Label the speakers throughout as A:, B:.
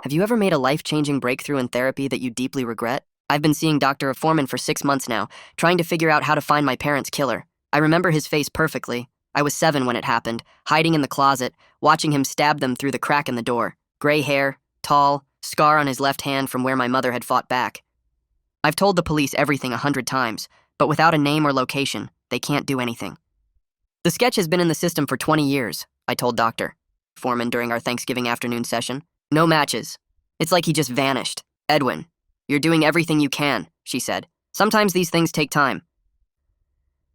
A: Have you ever made a life-changing breakthrough in therapy that you deeply regret? I've been seeing Dr. Foreman for 6 months now, trying to figure out how to find my parents' killer. I remember his face perfectly. I was 7 when it happened, hiding in the closet, watching him stab them through the crack in the door. Gray hair, tall, scar on his left hand from where my mother had fought back. I've told the police everything 100 times, but without a name or location, they can't do anything. The sketch has been in the system for 20 years, I told Dr. Foreman during our Thanksgiving afternoon session. No matches. It's like he just vanished. Edwin, you're doing everything you can, she said. Sometimes these things take time.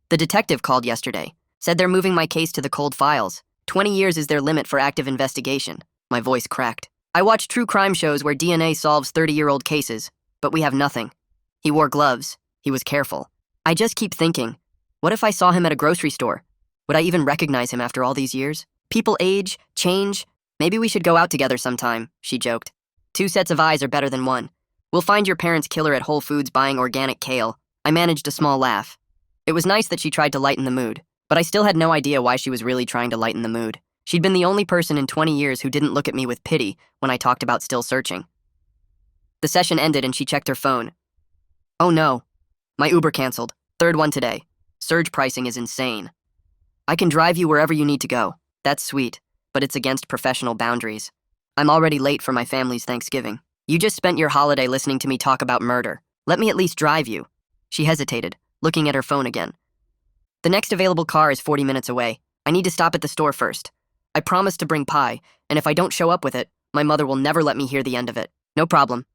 A: The detective called yesterday, said they're moving my case to the cold files. 20 years is their limit for active investigation. My voice cracked. I watch true crime shows where DNA solves 30-year-old cases, but we have nothing. He wore gloves. He was careful. I just keep thinking, what if I saw him at a grocery store? Would I even recognize him after all these years? People age, change. Maybe we should go out together sometime, she joked. 2 sets of eyes are better than 1. We'll find your parents' killer at Whole Foods buying organic kale. I managed a small laugh. It was nice that she tried to lighten the mood, but I still had no idea why she was really trying to lighten the mood. She'd been the only person in 20 years who didn't look at me with pity when I talked about still searching. The session ended and she checked her phone. Oh no. My Uber canceled. 3rd one today. Surge pricing is insane. I can drive you wherever you need to go. That's sweet, but it's against professional boundaries. I'm already late for my family's Thanksgiving. You just spent your holiday listening to me talk about murder. Let me at least drive you. She hesitated, looking at her phone again. The next available car is 40 minutes away. I need to stop at the store first. I promised to bring pie, and if I don't show up with it, my mother will never let me hear the end of it. No problem.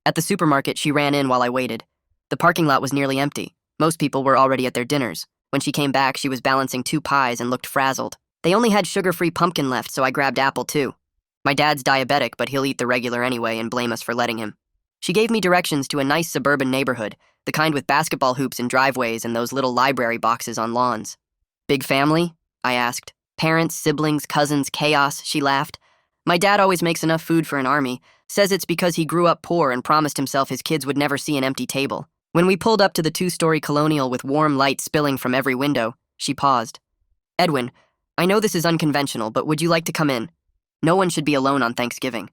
A: At the supermarket, she ran in while I waited. The parking lot was nearly empty. Most people were already at their dinners. When she came back, she was balancing 2 pies and looked frazzled. They only had sugar-free pumpkin left, so I grabbed apple too. My dad's diabetic, but he'll eat the regular anyway and blame us for letting him. She gave me directions to a nice suburban neighborhood, the kind with basketball hoops and driveways and those little library boxes on lawns. Big family? I asked. Parents, siblings, cousins, chaos, she laughed. My dad always makes enough food for an army, says it's because he grew up poor and promised himself his kids would never see an empty table. When we pulled up to the 2-story colonial with warm light spilling from every window, she paused. Edwin, I know this is unconventional, but would you like to come in? No one should be alone on Thanksgiving.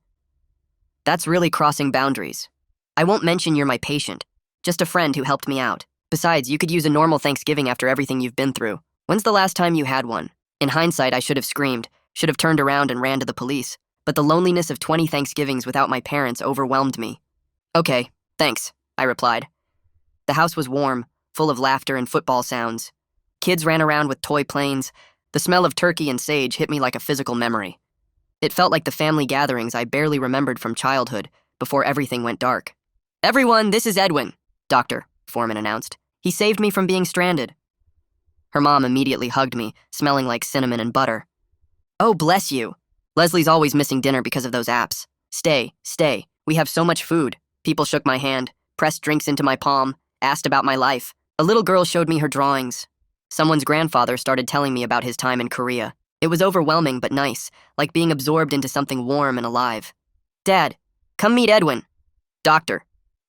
A: That's really crossing boundaries. I won't mention you're my patient, just a friend who helped me out. Besides, you could use a normal Thanksgiving after everything you've been through. When's the last time you had one? In hindsight, I should have screamed, should have turned around and ran to the police, but the loneliness of 20 Thanksgivings without my parents overwhelmed me. Okay, thanks, I replied. The house was warm, full of laughter and football sounds. Kids ran around with toy planes. The smell of turkey and sage hit me like a physical memory. It felt like the family gatherings I barely remembered from childhood before everything went dark. Everyone, this is Edwin, Dr. Foreman announced. He saved me from being stranded. Her mom immediately hugged me, smelling like cinnamon and butter. Oh, bless you. Leslie's always missing dinner because of those apps. Stay. We have so much food. People shook my hand, pressed drinks into my palm, asked about my life. A little girl showed me her drawings. Someone's grandfather started telling me about his time in Korea. It was overwhelming but nice, like being absorbed into something warm and alive. Dad, come meet Edwin. Doctor,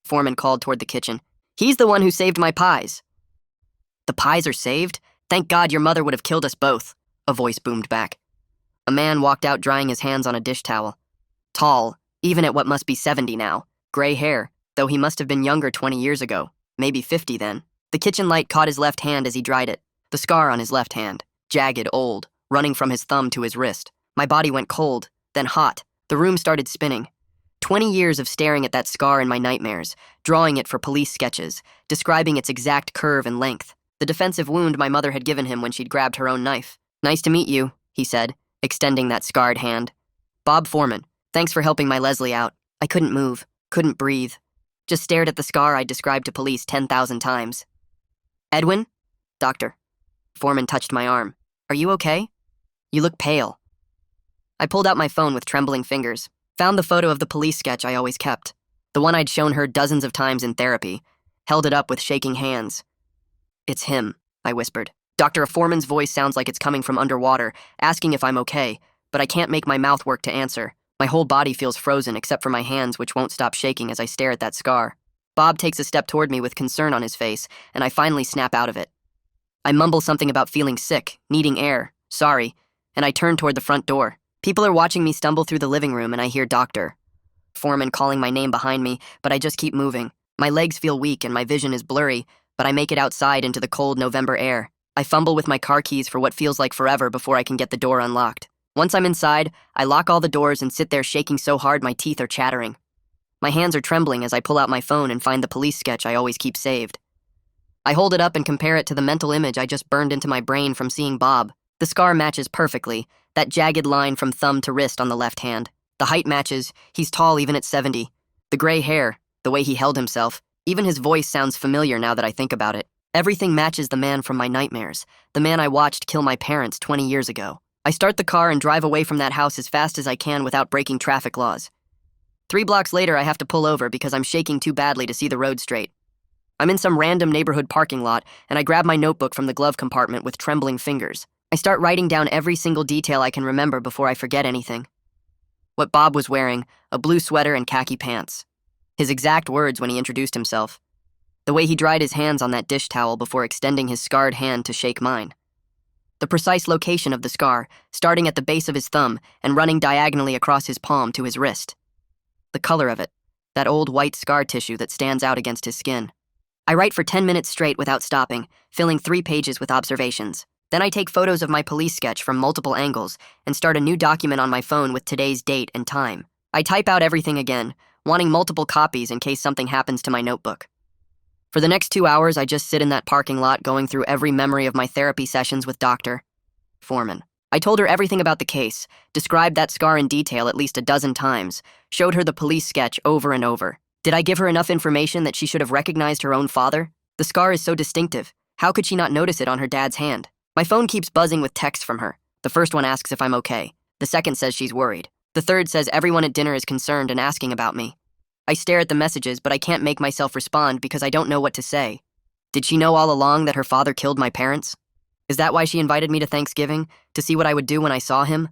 A: Foreman called toward the kitchen. He's the one who saved my pies. The pies are saved? Thank God your mother would have killed us both, a voice boomed back. A man walked out drying his hands on a dish towel. Tall, even at what must be 70 now. Gray hair, though he must have been younger 20 years ago. Maybe 50 then. The kitchen light caught his left hand as he dried it. The scar on his left hand. Jagged, old, running from his thumb to his wrist. My body went cold, then hot. The room started spinning. 20 years of staring at that scar in my nightmares, drawing it for police sketches, describing its exact curve and length. The defensive wound my mother had given him when she'd grabbed her own knife. Nice to meet you, he said, extending that scarred hand. Bob Foreman, thanks for helping my Leslie out. I couldn't move, couldn't breathe. Just stared at the scar I'd described to police 10,000 times. Edwin? Doctor. Foreman touched my arm. Are you okay? You look pale. I pulled out my phone with trembling fingers, found the photo of the police sketch I always kept, the one I'd shown her dozens of times in therapy, held it up with shaking hands. It's him, I whispered. Dr. Foreman's voice sounds like it's coming from underwater, asking if I'm okay, but I can't make my mouth work to answer. My whole body feels frozen except for my hands, which won't stop shaking as I stare at that scar. Bob takes a step toward me with concern on his face, and I finally snap out of it. I mumble something about feeling sick, needing air, sorry, and I turn toward the front door. People are watching me stumble through the living room and I hear Dr. Foreman calling my name behind me, but I just keep moving. My legs feel weak and my vision is blurry, but I make it outside into the cold November air. I fumble with my car keys for what feels like forever before I can get the door unlocked. Once I'm inside, I lock all the doors and sit there shaking so hard my teeth are chattering. My hands are trembling as I pull out my phone and find the police sketch I always keep saved. I hold it up and compare it to the mental image I just burned into my brain from seeing Bob. The scar matches perfectly, that jagged line from thumb to wrist on the left hand. The height matches, he's tall even at 70. The gray hair, the way he held himself, even his voice sounds familiar now that I think about it. Everything matches the man from my nightmares, the man I watched kill my parents 20 years ago. I start the car and drive away from that house as fast as I can without breaking traffic laws. 3 blocks later, I have to pull over because I'm shaking too badly to see the road straight. I'm in some random neighborhood parking lot, and I grab my notebook from the glove compartment with trembling fingers. I start writing down every single detail I can remember before I forget anything. What Bob was wearing, a blue sweater and khaki pants. His exact words when he introduced himself. The way he dried his hands on that dish towel before extending his scarred hand to shake mine. The precise location of the scar, starting at the base of his thumb and running diagonally across his palm to his wrist. The color of it, that old white scar tissue that stands out against his skin. I write for 10 minutes straight without stopping, filling 3 pages with observations. Then I take photos of my police sketch from multiple angles and start a new document on my phone with today's date and time. I type out everything again, wanting multiple copies in case something happens to my notebook. For the next 2 hours, I just sit in that parking lot going through every memory of my therapy sessions with Dr. Foreman. I told her everything about the case, described that scar in detail at least a dozen times, showed her the police sketch over and over. Did I give her enough information that she should have recognized her own father? The scar is so distinctive. How could she not notice it on her dad's hand? My phone keeps buzzing with texts from her. The first one asks if I'm okay. The second says she's worried. The third says everyone at dinner is concerned and asking about me. I stare at the messages, but I can't make myself respond because I don't know what to say. Did she know all along that her father killed my parents? Is that why she invited me to Thanksgiving? To see what I would do when I saw him?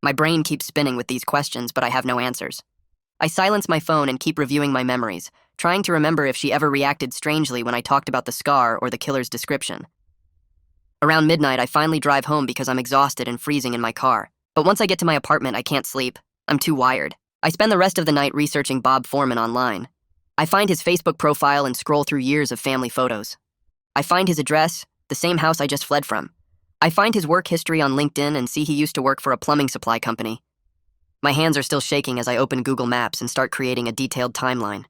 A: My brain keeps spinning with these questions, but I have no answers. I silence my phone and keep reviewing my memories, trying to remember if she ever reacted strangely when I talked about the scar or the killer's description. Around midnight, I finally drive home because I'm exhausted and freezing in my car. But once I get to my apartment, I can't sleep. I'm too wired. I spend the rest of the night researching Bob Foreman online. I find his Facebook profile and scroll through years of family photos. I find his address, the same house I just fled from. I find his work history on LinkedIn and see he used to work for a plumbing supply company. My hands are still shaking as I open Google Maps and start creating a detailed timeline.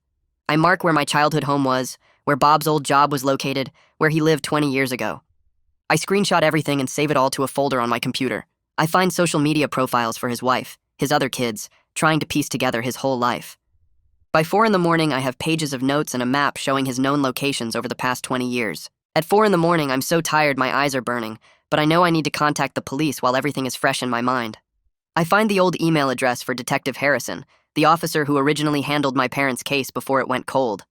A: I mark where my childhood home was, where Bob's old job was located, where he lived 20 years ago. I screenshot everything and save it all to a folder on my computer. I find social media profiles for his wife, his other kids, trying to piece together his whole life. By 4 in the morning, I have pages of notes and a map showing his known locations over the past 20 years. At 4 in the morning, I'm so tired my eyes are burning, but I know I need to contact the police while everything is fresh in my mind. I find the old email address for Detective Harrison, the officer who originally handled my parents' case before it went cold.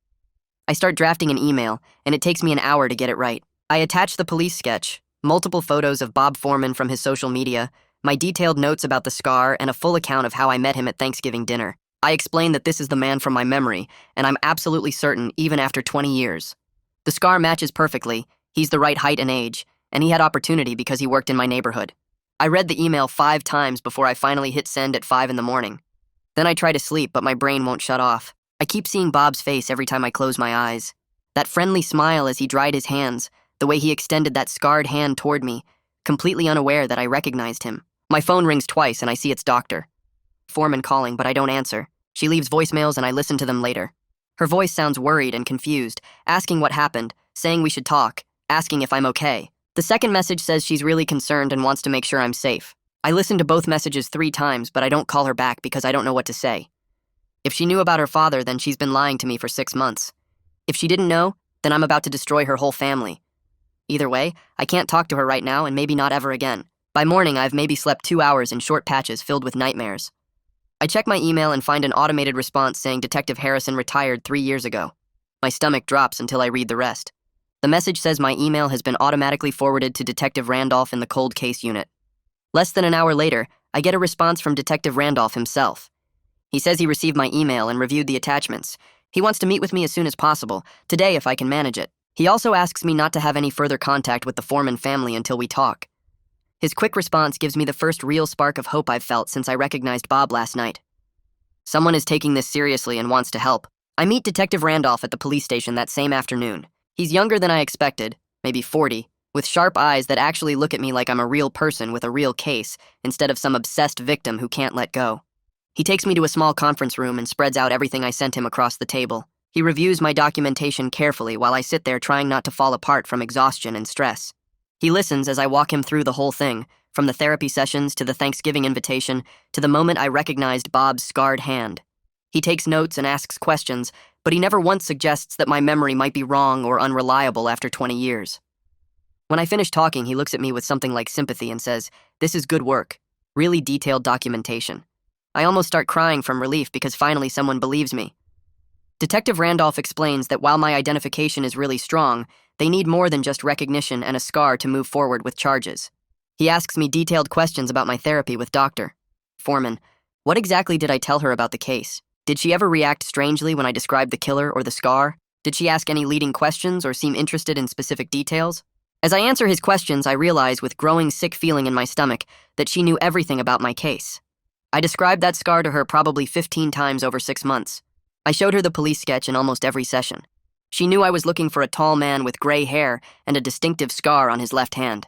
A: I start drafting an email, and it takes me an hour to get it right. I attach the police sketch, multiple photos of Bob Foreman from his social media, my detailed notes about the scar, and a full account of how I met him at Thanksgiving dinner. I explain that this is the man from my memory, and I'm absolutely certain even after 20 years. The scar matches perfectly, he's the right height and age, and he had opportunity because he worked in my neighborhood. I read the email 5 times before I finally hit send at 5 in the morning. Then I try to sleep, but my brain won't shut off. I keep seeing Bob's face every time I close my eyes. That friendly smile as he dried his hands, the way he extended that scarred hand toward me, completely unaware that I recognized him. My phone rings twice and I see it's Dr. Foreman calling, but I don't answer. She leaves voicemails and I listen to them later. Her voice sounds worried and confused, asking what happened, saying we should talk, asking if I'm okay. The second message says she's really concerned and wants to make sure I'm safe. I listen to both messages 3 times, but I don't call her back because I don't know what to say. If she knew about her father, then she's been lying to me for 6 months. If she didn't know, then I'm about to destroy her whole family. Either way, I can't talk to her right now and maybe not ever again. By morning, I've maybe slept 2 hours in short patches filled with nightmares. I check my email and find an automated response saying Detective Harrison retired 3 years ago. My stomach drops until I read the rest. The message says my email has been automatically forwarded to Detective Randolph in the cold case unit. Less than an hour later, I get a response from Detective Randolph himself. He says he received my email and reviewed the attachments. He wants to meet with me as soon as possible, today if I can manage it. He also asks me not to have any further contact with the Foreman family until we talk. His quick response gives me the first real spark of hope I've felt since I recognized Bob last night. Someone is taking this seriously and wants to help. I meet Detective Randolph at the police station that same afternoon. He's younger than I expected, maybe 40, with sharp eyes that actually look at me like I'm a real person with a real case, instead of some obsessed victim who can't let go. He takes me to a small conference room and spreads out everything I sent him across the table. He reviews my documentation carefully while I sit there trying not to fall apart from exhaustion and stress. He listens as I walk him through the whole thing, from the therapy sessions to the Thanksgiving invitation to the moment I recognized Bob's scarred hand. He takes notes and asks questions, but he never once suggests that my memory might be wrong or unreliable after 20 years. When I finish talking, he looks at me with something like sympathy and says, "This is good work. Really detailed documentation." I almost start crying from relief because finally someone believes me. Detective Randolph explains that while my identification is really strong, they need more than just recognition and a scar to move forward with charges. He asks me detailed questions about my therapy with Dr. Foreman. What exactly did I tell her about the case? Did she ever react strangely when I described the killer or the scar? Did she ask any leading questions or seem interested in specific details? As I answer his questions, I realize with growing sick feeling in my stomach that she knew everything about my case. I described that scar to her probably 15 times over 6 months. I showed her the police sketch in almost every session. She knew I was looking for a tall man with gray hair and a distinctive scar on his left hand.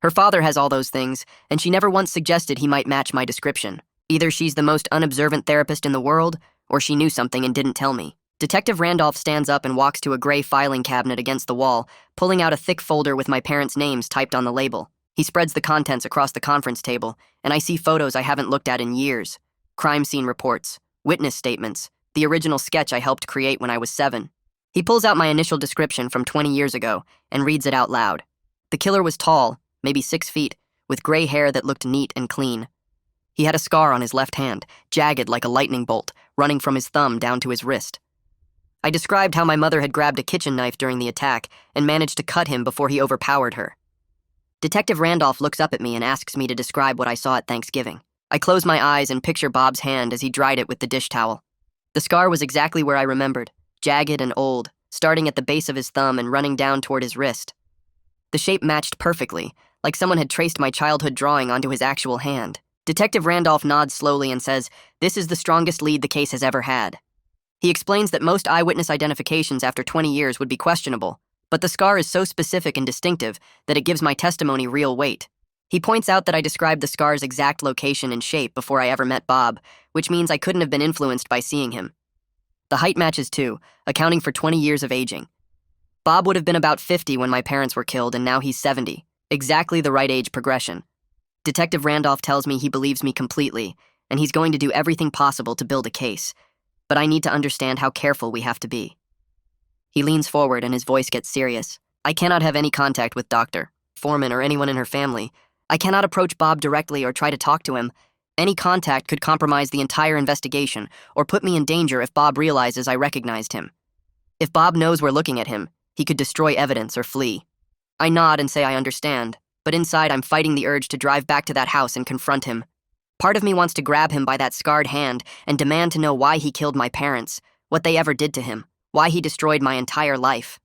A: Her father has all those things, and she never once suggested he might match my description. Either she's the most unobservant therapist in the world, or she knew something and didn't tell me. Detective Randolph stands up and walks to a gray filing cabinet against the wall, pulling out a thick folder with my parents' names typed on the label. He spreads the contents across the conference table, and I see photos I haven't looked at in years. Crime scene reports, witness statements, the original sketch I helped create when I was 7. He pulls out my initial description from 20 years ago and reads it out loud. The killer was tall, maybe 6 feet, with gray hair that looked neat and clean. He had a scar on his left hand, jagged like a lightning bolt, running from his thumb down to his wrist. I described how my mother had grabbed a kitchen knife during the attack and managed to cut him before he overpowered her. Detective Randolph looks up at me and asks me to describe what I saw at Thanksgiving. I close my eyes and picture Bob's hand as he dried it with the dish towel. The scar was exactly where I remembered, jagged and old, starting at the base of his thumb and running down toward his wrist. The shape matched perfectly, like someone had traced my childhood drawing onto his actual hand. Detective Randolph nods slowly and says, "This is the strongest lead the case has ever had." He explains that most eyewitness identifications after 20 years would be questionable, but the scar is so specific and distinctive that it gives my testimony real weight. He points out that I described the scar's exact location and shape before I ever met Bob, which means I couldn't have been influenced by seeing him. The height matches too, accounting for 20 years of aging. Bob would have been about 50 when my parents were killed, and now he's 70, exactly the right age progression. Detective Randolph tells me he believes me completely, and he's going to do everything possible to build a case, but I need to understand how careful we have to be. He leans forward and his voice gets serious. I cannot have any contact with Dr. Foreman or anyone in her family. I cannot approach Bob directly or try to talk to him. Any contact could compromise the entire investigation or put me in danger if Bob realizes I recognized him. If Bob knows we're looking at him, he could destroy evidence or flee. I nod and say I understand, but inside I'm fighting the urge to drive back to that house and confront him. Part of me wants to grab him by that scarred hand and demand to know why he killed my parents, what they ever did to him, why he destroyed my entire life.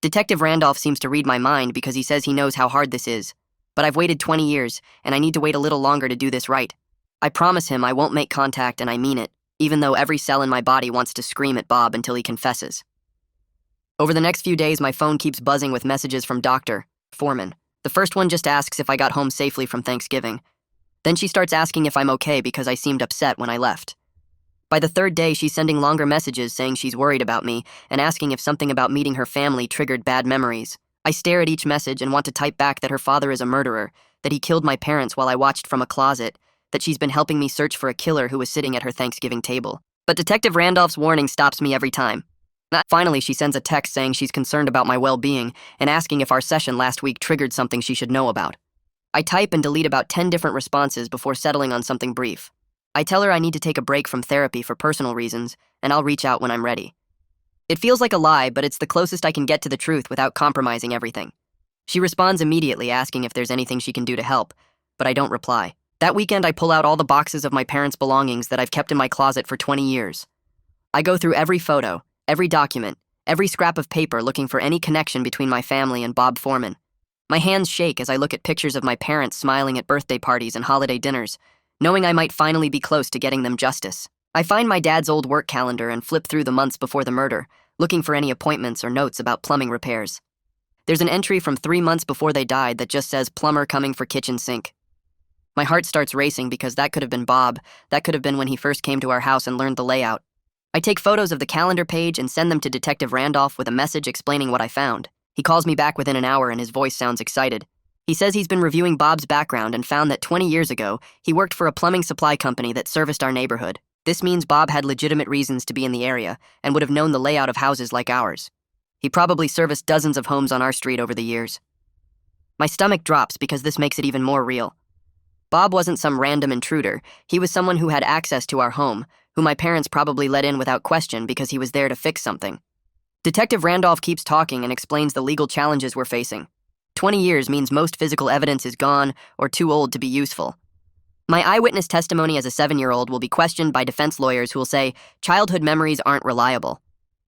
A: Detective Randolph seems to read my mind because he says he knows how hard this is, but I've waited 20 years, and I need to wait a little longer to do this right. I promise him I won't make contact, and I mean it, even though every cell in my body wants to scream at Bob until he confesses. Over the next few days, my phone keeps buzzing with messages from Dr. Foreman. The first one just asks if I got home safely from Thanksgiving. Then she starts asking if I'm okay because I seemed upset when I left. By the third day, she's sending longer messages saying she's worried about me and asking if something about meeting her family triggered bad memories. I stare at each message and want to type back that her father is a murderer, that he killed my parents while I watched from a closet, that she's been helping me search for a killer who was sitting at her Thanksgiving table. But Detective Randolph's warning stops me every time. Finally, she sends a text saying she's concerned about my well-being and asking if our session last week triggered something she should know about. I type and delete about 10 different responses before settling on something brief. I tell her I need to take a break from therapy for personal reasons, and I'll reach out when I'm ready. It feels like a lie, but it's the closest I can get to the truth without compromising everything. She responds immediately asking if there's anything she can do to help, but I don't reply. That weekend, I pull out all the boxes of my parents' belongings that I've kept in my closet for 20 years. I go through every photo, every document, every scrap of paper looking for any connection between my family and Bob Foreman. My hands shake as I look at pictures of my parents smiling at birthday parties and holiday dinners, knowing I might finally be close to getting them justice. I find my dad's old work calendar and flip through the months before the murder, looking for any appointments or notes about plumbing repairs. There's an entry from 3 months before they died that just says plumber coming for kitchen sink. My heart starts racing because that could have been Bob. That could have been when he first came to our house and learned the layout. I take photos of the calendar page and send them to Detective Randolph with a message explaining what I found. He calls me back within an hour and his voice sounds excited. He says he's been reviewing Bob's background and found that 20 years ago, he worked for a plumbing supply company that serviced our neighborhood. This means Bob had legitimate reasons to be in the area and would have known the layout of houses like ours. He probably serviced dozens of homes on our street over the years. My stomach drops because this makes it even more real. Bob wasn't some random intruder. He was someone who had access to our home, who my parents probably let in without question because he was there to fix something. Detective Randolph keeps talking and explains the legal challenges we're facing. 20 years means most physical evidence is gone or too old to be useful. My eyewitness testimony as a 7-year-old will be questioned by defense lawyers who will say childhood memories aren't reliable.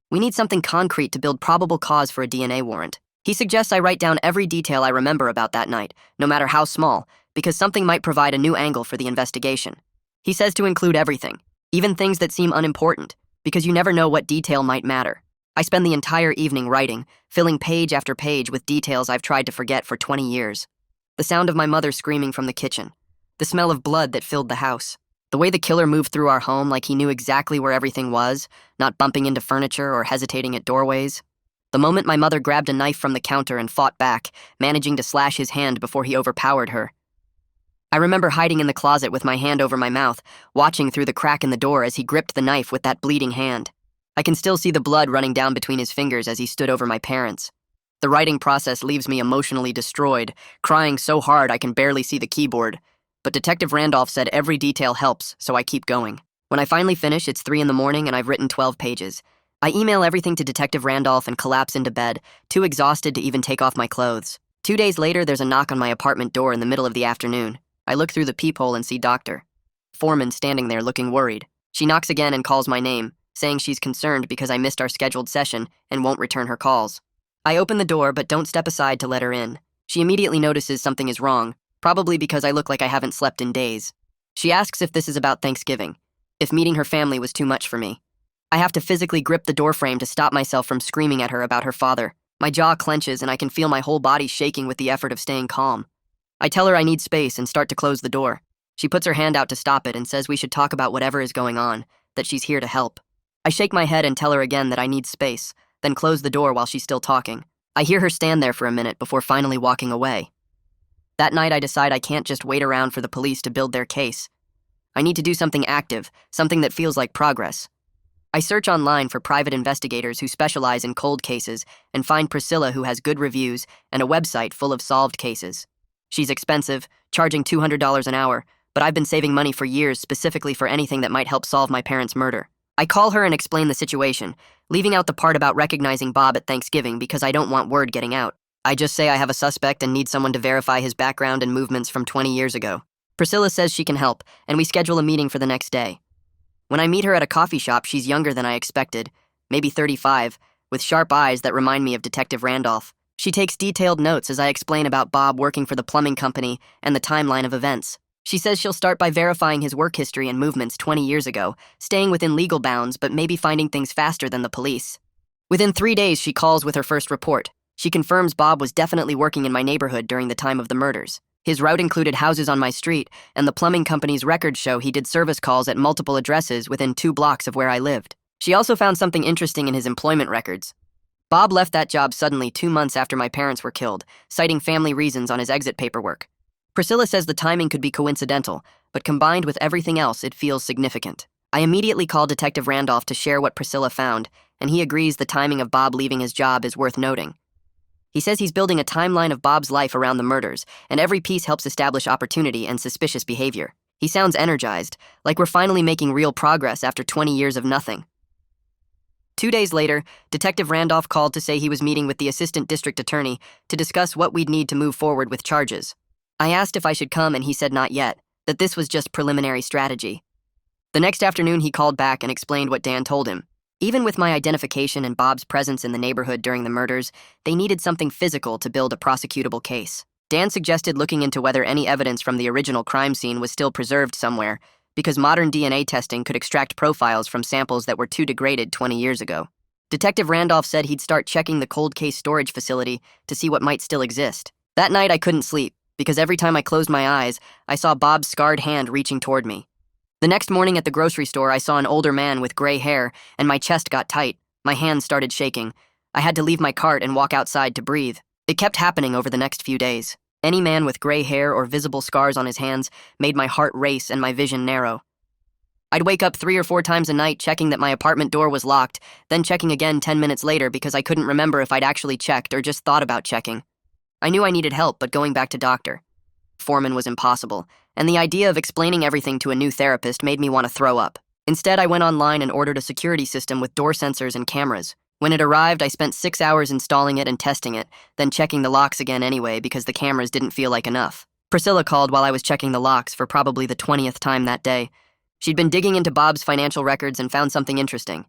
A: We need something concrete to build probable cause for a DNA warrant. He suggests I write down every detail I remember about that night, no matter how small, because something might provide a new angle for the investigation. He says to include everything, even things that seem unimportant, because you never know what detail might matter. I spend the entire evening writing, filling page after page with details I've tried to forget for 20 years. The sound of my mother screaming from the kitchen. The smell of blood that filled the house. The way the killer moved through our home like he knew exactly where everything was, not bumping into furniture or hesitating at doorways. The moment my mother grabbed a knife from the counter and fought back, managing to slash his hand before he overpowered her. I remember hiding in the closet with my hand over my mouth, watching through the crack in the door as he gripped the knife with that bleeding hand. I can still see the blood running down between his fingers as he stood over my parents. The writing process leaves me emotionally destroyed, crying so hard I can barely see the keyboard. But Detective Randolph said every detail helps, so I keep going. When I finally finish, it's 3 a.m. and I've written 12 pages. I email everything to Detective Randolph and collapse into bed, too exhausted to even take off my clothes. 2 days later, there's a knock on my apartment door in the middle of the afternoon. I look through the peephole and see Dr. Foreman standing there looking worried. She knocks again and calls my name, saying she's concerned because I missed our scheduled session and won't return her calls. I open the door but don't step aside to let her in. She immediately notices something is wrong, probably because I look like I haven't slept in days. She asks if this is about Thanksgiving, if meeting her family was too much for me. I have to physically grip the doorframe to stop myself from screaming at her about her father. My jaw clenches and I can feel my whole body shaking with the effort of staying calm. I tell her I need space and start to close the door. She puts her hand out to stop it and says we should talk about whatever is going on, that she's here to help. I shake my head and tell her again that I need space, then close the door while she's still talking. I hear her stand there for a minute before finally walking away. That night I decide I can't just wait around for the police to build their case. I need to do something active, something that feels like progress. I search online for private investigators who specialize in cold cases and find Priscilla, who has good reviews and a website full of solved cases. She's expensive, charging $200 an hour, but I've been saving money for years specifically for anything that might help solve my parents' murder. I call her and explain the situation, leaving out the part about recognizing Bob at Thanksgiving because I don't want word getting out. I just say I have a suspect and need someone to verify his background and movements from 20 years ago. Priscilla says she can help, and we schedule a meeting for the next day. When I meet her at a coffee shop, she's younger than I expected, maybe 35, with sharp eyes that remind me of Detective Randolph. She takes detailed notes as I explain about Bob working for the plumbing company and the timeline of events. She says she'll start by verifying his work history and movements 20 years ago, staying within legal bounds but maybe finding things faster than the police. Within 3 days, she calls with her first report. She confirms Bob was definitely working in my neighborhood during the time of the murders. His route included houses on my street, and the plumbing company's records show he did service calls at multiple addresses within 2 blocks of where I lived. She also found something interesting in his employment records. Bob left that job suddenly 2 months after my parents were killed, citing family reasons on his exit paperwork. Priscilla says the timing could be coincidental, but combined with everything else, it feels significant. I immediately call Detective Randolph to share what Priscilla found, and he agrees the timing of Bob leaving his job is worth noting. He says he's building a timeline of Bob's life around the murders, and every piece helps establish opportunity and suspicious behavior. He sounds energized, like we're finally making real progress after 20 years of nothing. 2 days later, Detective Randolph called to say he was meeting with the assistant district attorney to discuss what we'd need to move forward with charges. I asked if I should come and he said not yet, that this was just preliminary strategy. The next afternoon he called back and explained what Dan told him. Even with my identification and Bob's presence in the neighborhood during the murders, they needed something physical to build a prosecutable case. Dan suggested looking into whether any evidence from the original crime scene was still preserved somewhere, because modern DNA testing could extract profiles from samples that were too degraded 20 years ago. Detective Randolph said he'd start checking the cold case storage facility to see what might still exist. That night I couldn't sleep, because every time I closed my eyes, I saw Bob's scarred hand reaching toward me. The next morning at the grocery store, I saw an older man with gray hair, and my chest got tight. My hands started shaking. I had to leave my cart and walk outside to breathe. It kept happening over the next few days. Any man with gray hair or visible scars on his hands made my heart race and my vision narrow. I'd wake up 3 or 4 times a night checking that my apartment door was locked, then checking again 10 minutes later because I couldn't remember if I'd actually checked or just thought about checking. I knew I needed help, but going back to Dr. Foreman was impossible, and the idea of explaining everything to a new therapist made me want to throw up. Instead, I went online and ordered a security system with door sensors and cameras. When it arrived, I spent 6 hours installing it and testing it, then checking the locks again anyway because the cameras didn't feel like enough. Priscilla called while I was checking the locks for probably the 20th time that day. She'd been digging into Bob's financial records and found something interesting.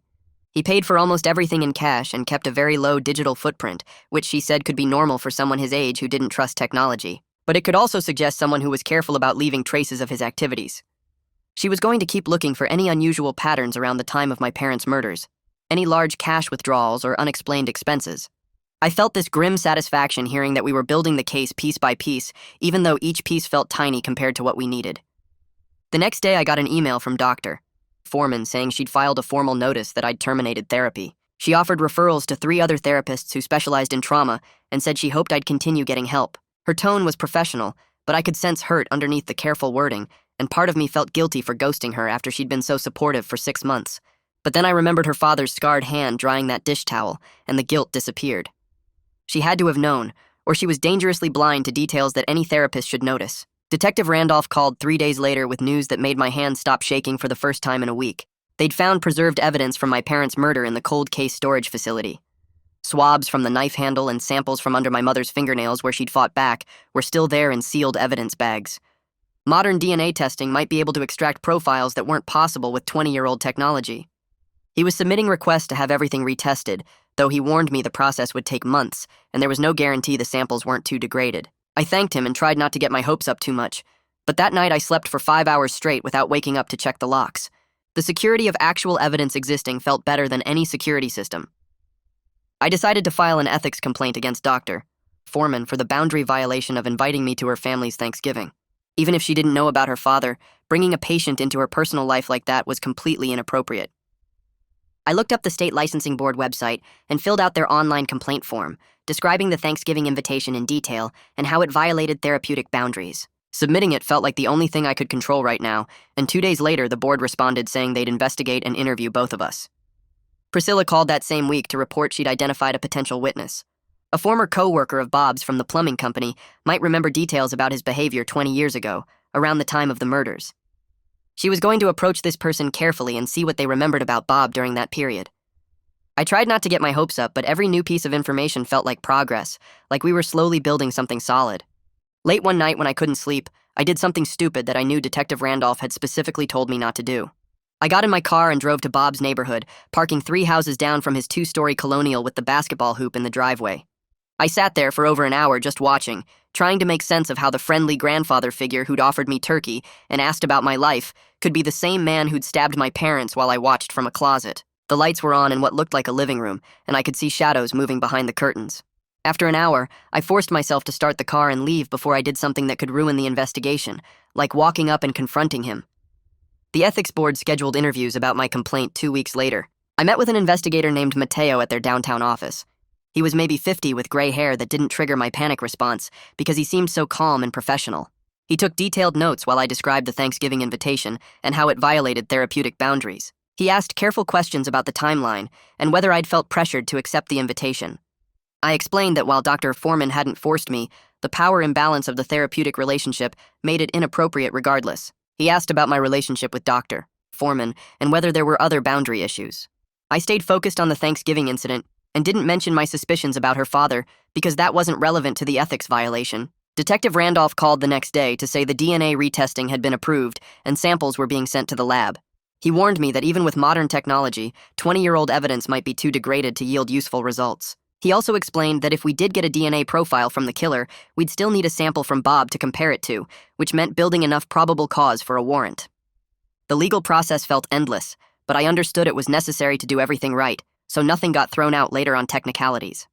A: He paid for almost everything in cash and kept a very low digital footprint, which she said could be normal for someone his age who didn't trust technology. But it could also suggest someone who was careful about leaving traces of his activities. She was going to keep looking for any unusual patterns around the time of my parents' murders, any large cash withdrawals or unexplained expenses. I felt this grim satisfaction hearing that we were building the case piece by piece, even though each piece felt tiny compared to what we needed. The next day, I got an email from Dr. Foreman saying she'd filed a formal notice that I'd terminated therapy. She offered referrals to 3 other therapists who specialized in trauma and said she hoped I'd continue getting help. Her tone was professional, but I could sense hurt underneath the careful wording, and part of me felt guilty for ghosting her after she'd been so supportive for 6 months. But then I remembered her father's scarred hand drying that dish towel, and the guilt disappeared. She had to have known, or she was dangerously blind to details that any therapist should notice. Detective Randolph called 3 days later with news that made my hands stop shaking for the first time in a week. They'd found preserved evidence from my parents' murder in the cold case storage facility. Swabs from the knife handle and samples from under my mother's fingernails where she'd fought back were still there in sealed evidence bags. Modern DNA testing might be able to extract profiles that weren't possible with 20-year-old technology. He was submitting requests to have everything retested, though he warned me the process would take months, and there was no guarantee the samples weren't too degraded. I thanked him and tried not to get my hopes up too much, but that night I slept for 5 hours straight without waking up to check the locks. The security of actual evidence existing felt better than any security system. I decided to file an ethics complaint against Dr. Foreman for the boundary violation of inviting me to her family's Thanksgiving. Even if she didn't know about her father, bringing a patient into her personal life like that was completely inappropriate. I looked up the state licensing board website and filled out their online complaint form, describing the Thanksgiving invitation in detail and how it violated therapeutic boundaries. Submitting it felt like the only thing I could control right now, and 2 days later the board responded saying they'd investigate and interview both of us. Priscilla called that same week to report she'd identified a potential witness. A former co-worker of Bob's from the plumbing company might remember details about his behavior 20 years ago, around the time of the murders. She was going to approach this person carefully and see what they remembered about Bob during that period. I tried not to get my hopes up, but every new piece of information felt like progress, like we were slowly building something solid. Late one night when I couldn't sleep, I did something stupid that I knew Detective Randolph had specifically told me not to do. I got in my car and drove to Bob's neighborhood, parking 3 houses down from his 2-story colonial with the basketball hoop in the driveway. I sat there for over an hour just watching, trying to make sense of how the friendly grandfather figure who'd offered me turkey and asked about my life could be the same man who'd stabbed my parents while I watched from a closet. The lights were on in what looked like a living room, and I could see shadows moving behind the curtains. After an hour, I forced myself to start the car and leave before I did something that could ruin the investigation, like walking up and confronting him. The ethics board scheduled interviews about my complaint 2 weeks later. I met with an investigator named Mateo at their downtown office. He was maybe 50 with gray hair that didn't trigger my panic response because he seemed so calm and professional. He took detailed notes while I described the Thanksgiving invitation and how it violated therapeutic boundaries. He asked careful questions about the timeline and whether I'd felt pressured to accept the invitation. I explained that while Dr. Foreman hadn't forced me, the power imbalance of the therapeutic relationship made it inappropriate regardless. He asked about my relationship with Dr. Foreman and whether there were other boundary issues. I stayed focused on the Thanksgiving incident and didn't mention my suspicions about her father because that wasn't relevant to the ethics violation. Detective Randolph called the next day to say the DNA retesting had been approved and samples were being sent to the lab. He warned me that even with modern technology, 20-year-old evidence might be too degraded to yield useful results. He also explained that if we did get a DNA profile from the killer, we'd still need a sample from Bob to compare it to, which meant building enough probable cause for a warrant. The legal process felt endless, but I understood it was necessary to do everything right, so nothing got thrown out later on technicalities.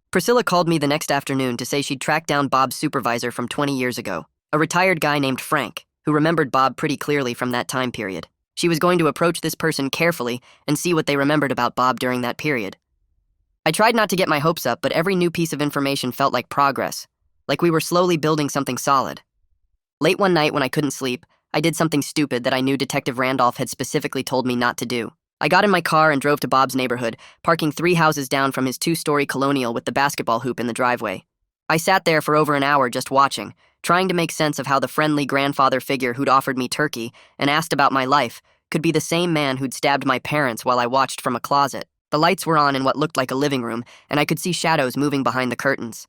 A: Priscilla called me the next afternoon to say she'd tracked down Bob's supervisor from 20 years ago, a retired guy named Frank, who remembered Bob pretty clearly from that time period. She was going to approach this person carefully and see what they remembered about Bob during that period. I tried not to get my hopes up, but every new piece of information felt like progress, like we were slowly building something solid. Late one night when I couldn't sleep, I did something stupid that I knew Detective Randolph had specifically told me not to do. I got in my car and drove to Bob's neighborhood, parking 3 houses down from his 2-story colonial with the basketball hoop in the driveway. I sat there for over an hour just watching, trying to make sense of how the friendly grandfather figure who'd offered me turkey and asked about my life could be the same man who'd stabbed my parents while I watched from a closet. The lights were on in what looked like a living room, and I could see shadows moving behind the curtains.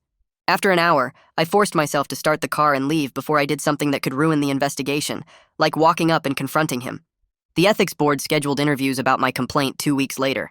A: After an hour, I forced myself to start the car and leave before I did something that could ruin the investigation, like walking up and confronting him. The ethics board scheduled interviews about my complaint 2 weeks later.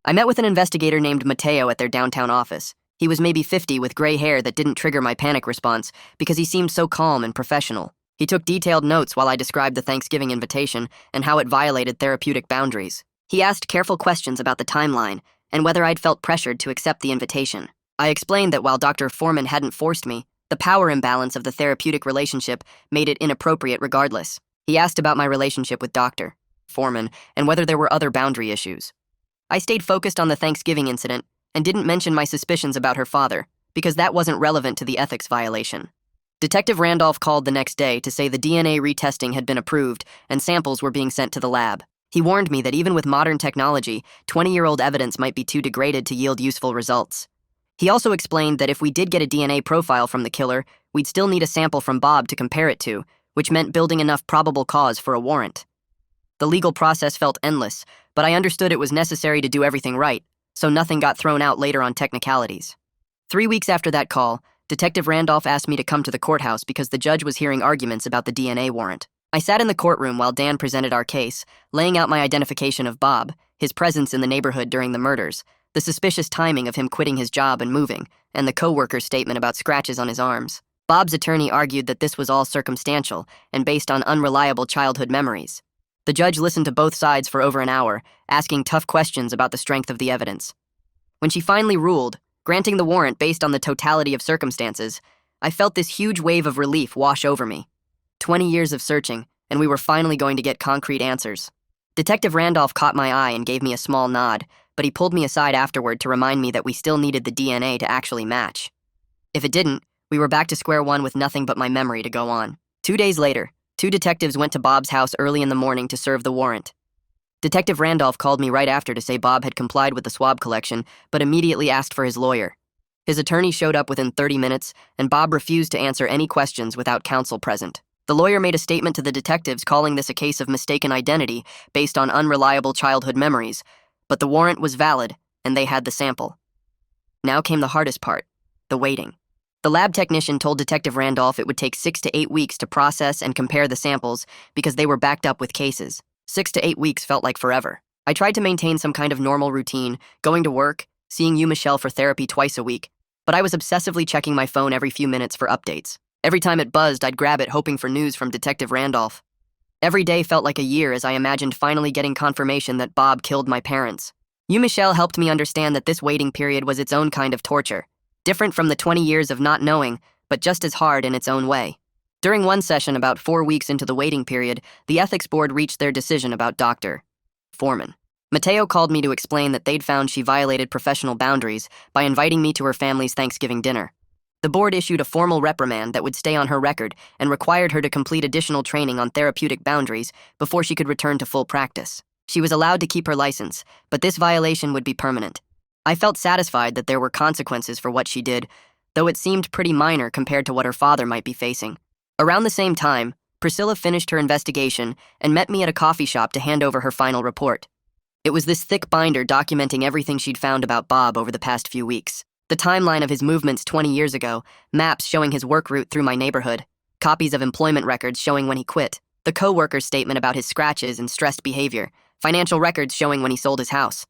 A: I met with an investigator named Mateo at their downtown office. He was maybe 50 with gray hair that didn't trigger my panic response because he seemed so calm and professional. He took detailed notes while I described the Thanksgiving invitation and how it violated therapeutic boundaries. He asked careful questions about the timeline and whether I'd felt pressured to accept the invitation. I explained that while Dr. Foreman hadn't forced me, the power imbalance of the therapeutic relationship made it inappropriate regardless. He asked about my relationship with Dr. Foreman and whether there were other boundary issues. I stayed focused on the Thanksgiving incident and didn't mention my suspicions about her father, because that wasn't relevant to the ethics violation. Detective Randolph called the next day to say the DNA retesting had been approved and samples were being sent to the lab. He warned me that even with modern technology, 20-year-old evidence might be too degraded to yield useful results. He also explained that if we did get a DNA profile from the killer, we'd still need a sample from Bob to compare it to, which meant building enough probable cause for a warrant. The legal process felt endless, but I understood it was necessary to do everything right, so nothing got thrown out later on technicalities. 3 weeks after that call, Detective Randolph asked me to come to the courthouse because the judge was hearing arguments about the DNA warrant. I sat in the courtroom while Dan presented our case, laying out my identification of Bob, his presence in the neighborhood during the murders, the suspicious timing of him quitting his job and moving, and the co-worker's statement about scratches on his arms. Bob's attorney argued that this was all circumstantial and based on unreliable childhood memories. The judge listened to both sides for over an hour, asking tough questions about the strength of the evidence. When she finally ruled, granting the warrant based on the totality of circumstances, I felt this huge wave of relief wash over me. 20 years of searching, and we were finally going to get concrete answers. Detective Randolph caught my eye and gave me a small nod, but he pulled me aside afterward to remind me that we still needed the DNA to actually match. If it didn't, we were back to square one with nothing but my memory to go on. 2 days later, 2 detectives went to Bob's house early in the morning to serve the warrant. Detective Randolph called me right after to say Bob had complied with the swab collection, but immediately asked for his lawyer. His attorney showed up within 30 minutes, and Bob refused to answer any questions without counsel present. The lawyer made a statement to the detectives calling this a case of mistaken identity based on unreliable childhood memories, but the warrant was valid, and they had the sample. Now came the hardest part, the waiting. The lab technician told Detective Randolph it would take 6 to 8 weeks to process and compare the samples because they were backed up with cases. 6 to 8 weeks felt like forever. I tried to maintain some kind of normal routine, going to work, seeing you, Michelle, for therapy twice a week, but I was obsessively checking my phone every few minutes for updates. Every time it buzzed, I'd grab it hoping for news from Detective Randolph. Every day felt like a year as I imagined finally getting confirmation that Bob killed my parents. You, Michelle, helped me understand that this waiting period was its own kind of torture, different from the 20 years of not knowing, but just as hard in its own way. During one session about 4 weeks into the waiting period, the ethics board reached their decision about Dr. Foreman. Mateo called me to explain that they'd found she violated professional boundaries by inviting me to her family's Thanksgiving dinner. The board issued a formal reprimand that would stay on her record and required her to complete additional training on therapeutic boundaries before she could return to full practice. She was allowed to keep her license, but this violation would be permanent. I felt satisfied that there were consequences for what she did, though it seemed pretty minor compared to what her father might be facing. Around the same time, Priscilla finished her investigation and met me at a coffee shop to hand over her final report. It was this thick binder documenting everything she'd found about Bob over the past few weeks. The timeline of his movements 20 years ago, maps showing his work route through my neighborhood, copies of employment records showing when he quit, The co-worker's statement about his scratches and stressed behavior, financial records showing when he sold his house.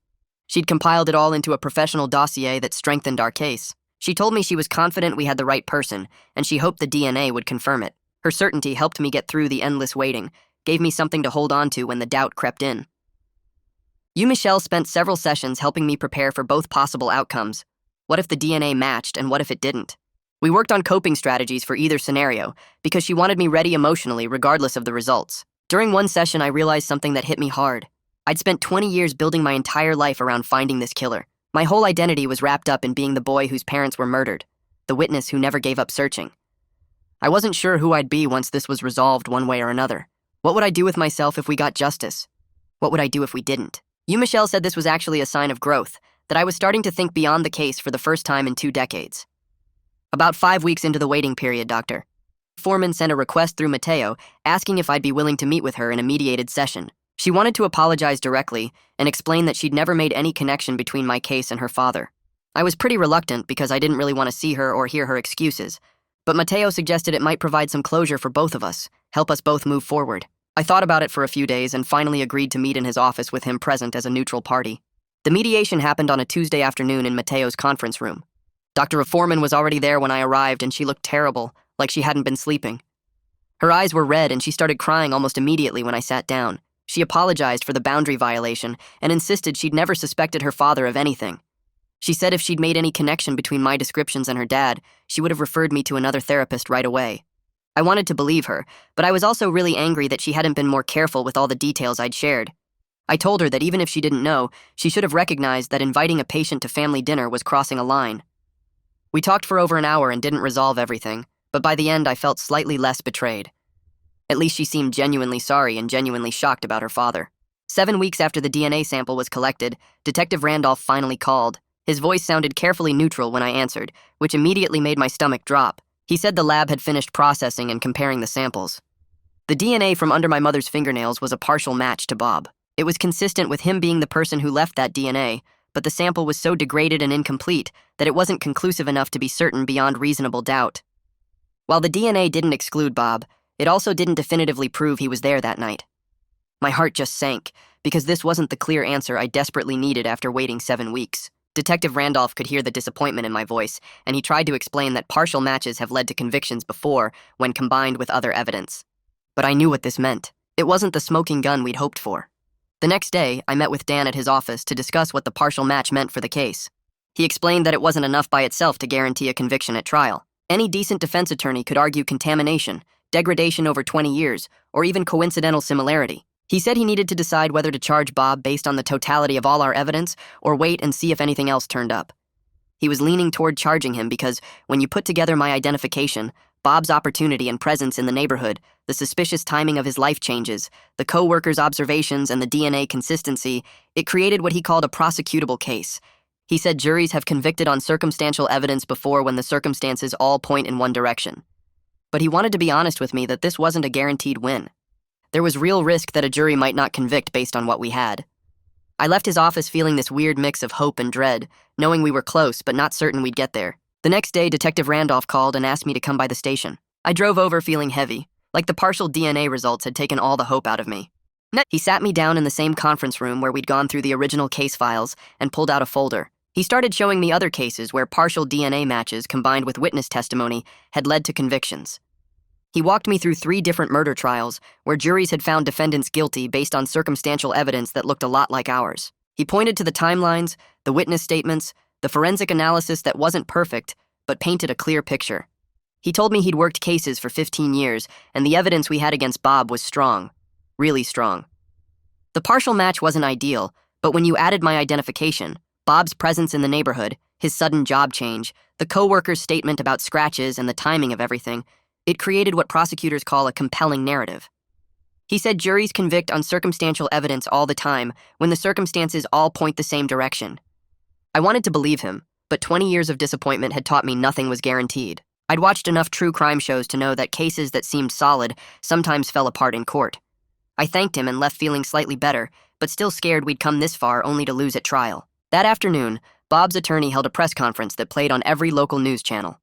A: She'd compiled it all into a professional dossier that strengthened our case. She told me she was confident we had the right person, and she hoped the DNA would confirm it. Her certainty helped me get through the endless waiting, gave me something to hold on to when the doubt crept in. Michelle spent several sessions helping me prepare for both possible outcomes. What if the DNA matched, and what if it didn't? We worked on coping strategies for either scenario, because she wanted me ready emotionally regardless of the results. During one session, I realized something that hit me hard. I'd spent 20 years building my entire life around finding this killer. My whole identity was wrapped up in being the boy whose parents were murdered, the witness who never gave up searching. I wasn't sure who I'd be once this was resolved one way or another. What would I do with myself if we got justice? What would I do if we didn't? Michelle said this was actually a sign of growth, that I was starting to think beyond the case for the first time in 2 decades. About 5 weeks into the waiting period, Dr. Foreman sent a request through Mateo asking if I'd be willing to meet with her in a mediated session. She wanted to apologize directly and explain that she'd never made any connection between my case and her father. I was pretty reluctant because I didn't really want to see her or hear her excuses, but Mateo suggested it might provide some closure for both of us, help us both move forward. I thought about it for a few days and finally agreed to meet in his office with him present as a neutral party. The mediation happened on a Tuesday afternoon in Mateo's conference room. Dr. Foreman was already there when I arrived, and she looked terrible, like she hadn't been sleeping. Her eyes were red, and she started crying almost immediately when I sat down. She apologized for the boundary violation and insisted she'd never suspected her father of anything. She said if she'd made any connection between my descriptions and her dad, she would have referred me to another therapist right away. I wanted to believe her, but I was also really angry that she hadn't been more careful with all the details I'd shared. I told her that even if she didn't know, she should have recognized that inviting a patient to family dinner was crossing a line. We talked for over an hour and didn't resolve everything, but by the end I felt slightly less betrayed. At least she seemed genuinely sorry and genuinely shocked about her father. 7 weeks after the DNA sample was collected, Detective Randolph finally called. His voice sounded carefully neutral when I answered, which immediately made my stomach drop. He said the lab had finished processing and comparing the samples. The DNA from under my mother's fingernails was a partial match to Bob. It was consistent with him being the person who left that DNA, but the sample was so degraded and incomplete that it wasn't conclusive enough to be certain beyond reasonable doubt. While the DNA didn't exclude Bob, it also didn't definitively prove he was there that night. My heart just sank, because this wasn't the clear answer I desperately needed after waiting 7 weeks. Detective Randolph could hear the disappointment in my voice, and he tried to explain that partial matches have led to convictions before when combined with other evidence. But I knew what this meant. It wasn't the smoking gun we'd hoped for. The next day, I met with Dan at his office to discuss what the partial match meant for the case. He explained that it wasn't enough by itself to guarantee a conviction at trial. Any decent defense attorney could argue contamination, degradation over 20 years, or even coincidental similarity. He said he needed to decide whether to charge Bob based on the totality of all our evidence or wait and see if anything else turned up. He was leaning toward charging him because when you put together my identification, Bob's opportunity and presence in the neighborhood, the suspicious timing of his life changes, the co-worker's observations, and the DNA consistency, it created what he called a prosecutable case. He said juries have convicted on circumstantial evidence before when the circumstances all point in one direction. But he wanted to be honest with me that this wasn't a guaranteed win. There was real risk that a jury might not convict based on what we had. I left his office feeling this weird mix of hope and dread, knowing we were close but not certain we'd get there. The next day, Detective Randolph called and asked me to come by the station. I drove over feeling heavy, like the partial DNA results had taken all the hope out of me. He sat me down in the same conference room where we'd gone through the original case files and pulled out a folder. He started showing me other cases where partial DNA matches combined with witness testimony had led to convictions. He walked me through 3 different murder trials where juries had found defendants guilty based on circumstantial evidence that looked a lot like ours. He pointed to the timelines, the witness statements, the forensic analysis that wasn't perfect, but painted a clear picture. He told me he'd worked cases for 15 years, and the evidence we had against Bob was strong. Really strong. The partial match wasn't ideal, but when you added my identification, Bob's presence in the neighborhood, his sudden job change, the co-worker's statement about scratches and the timing of everything, it created what prosecutors call a compelling narrative. He said juries convict on circumstantial evidence all the time when the circumstances all point the same direction. I wanted to believe him, but 20 years of disappointment had taught me nothing was guaranteed. I'd watched enough true crime shows to know that cases that seemed solid sometimes fell apart in court. I thanked him and left feeling slightly better, but still scared we'd come this far only to lose at trial. That afternoon, Bob's attorney held a press conference that played on every local news channel.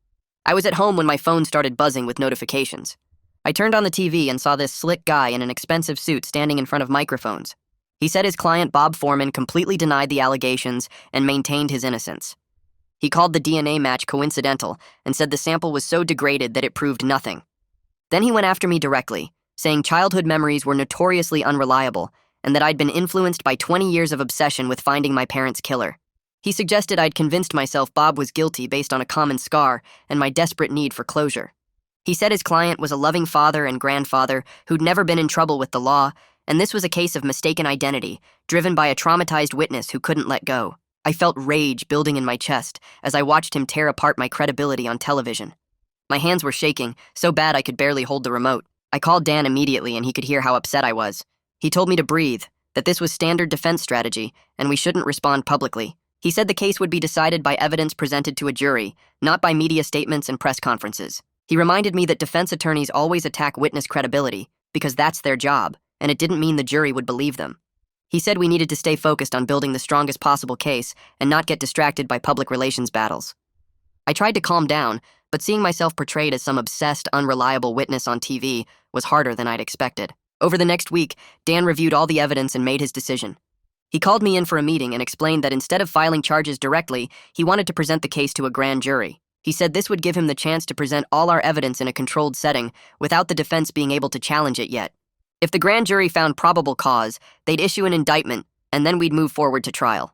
A: I was at home when my phone started buzzing with notifications. I turned on the TV and saw this slick guy in an expensive suit standing in front of microphones. He said his client Bob Foreman completely denied the allegations and maintained his innocence. He called the DNA match coincidental and said the sample was so degraded that it proved nothing. Then he went after me directly, saying childhood memories were notoriously unreliable and that I'd been influenced by 20 years of obsession with finding my parents' killer. He suggested I'd convinced myself Bob was guilty based on a common scar and my desperate need for closure. He said his client was a loving father and grandfather who'd never been in trouble with the law, and this was a case of mistaken identity, driven by a traumatized witness who couldn't let go. I felt rage building in my chest as I watched him tear apart my credibility on television. My hands were shaking, so bad I could barely hold the remote. I called Dan immediately and he could hear how upset I was. He told me to breathe, that this was standard defense strategy, and we shouldn't respond publicly. He said the case would be decided by evidence presented to a jury, not by media statements and press conferences. He reminded me that defense attorneys always attack witness credibility, because that's their job, and it didn't mean the jury would believe them. He said we needed to stay focused on building the strongest possible case and not get distracted by public relations battles. I tried to calm down, but seeing myself portrayed as some obsessed, unreliable witness on TV was harder than I'd expected. Over the next week, Dan reviewed all the evidence and made his decision. He called me in for a meeting and explained that instead of filing charges directly, he wanted to present the case to a grand jury. He said this would give him the chance to present all our evidence in a controlled setting without the defense being able to challenge it yet. If the grand jury found probable cause, they'd issue an indictment, and then we'd move forward to trial.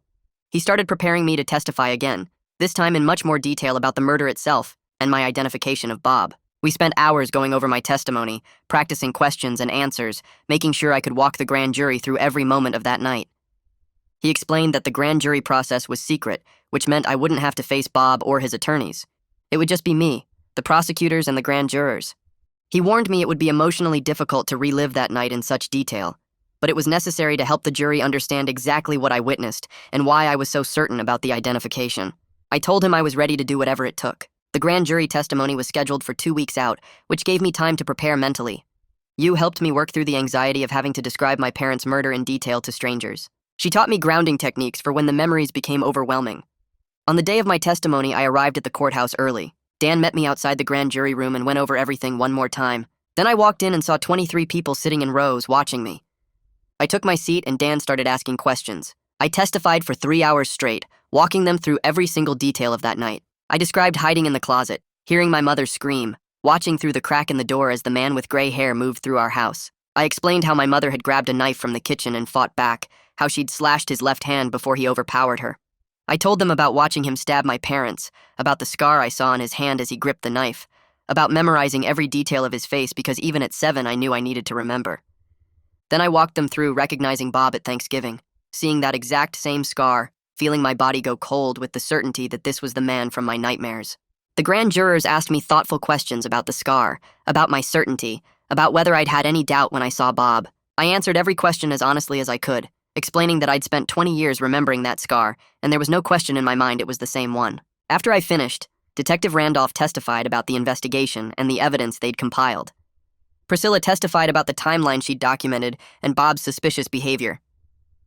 A: He started preparing me to testify again, this time in much more detail about the murder itself and my identification of Bob. We spent hours going over my testimony, practicing questions and answers, making sure I could walk the grand jury through every moment of that night. He explained that the grand jury process was secret, which meant I wouldn't have to face Bob or his attorneys. It would just be me, the prosecutors, and the grand jurors. He warned me it would be emotionally difficult to relive that night in such detail, but it was necessary to help the jury understand exactly what I witnessed and why I was so certain about the identification. I told him I was ready to do whatever it took. The grand jury testimony was scheduled for 2 weeks out, which gave me time to prepare mentally. You helped me work through the anxiety of having to describe my parents' murder in detail to strangers. She taught me grounding techniques for when the memories became overwhelming. On the day of my testimony, I arrived at the courthouse early. Dan met me outside the grand jury room and went over everything one more time. Then I walked in and saw 23 people sitting in rows watching me. I took my seat and Dan started asking questions. I testified for 3 hours straight, walking them through every single detail of that night. I described hiding in the closet, hearing my mother scream, watching through the crack in the door as the man with gray hair moved through our house. I explained how my mother had grabbed a knife from the kitchen and fought back, how she'd slashed his left hand before he overpowered her. I told them about watching him stab my parents, about the scar I saw on his hand as he gripped the knife, about memorizing every detail of his face because even at 7 I knew I needed to remember. Then I walked them through recognizing Bob at Thanksgiving, seeing that exact same scar, feeling my body go cold with the certainty that this was the man from my nightmares. The grand jurors asked me thoughtful questions about the scar, about my certainty, about whether I'd had any doubt when I saw Bob. I answered every question as honestly as I could, explaining that I'd spent 20 years remembering that scar, and there was no question in my mind it was the same one. After I finished, Detective Randolph testified about the investigation and the evidence they'd compiled. Priscilla testified about the timeline she'd documented and Bob's suspicious behavior.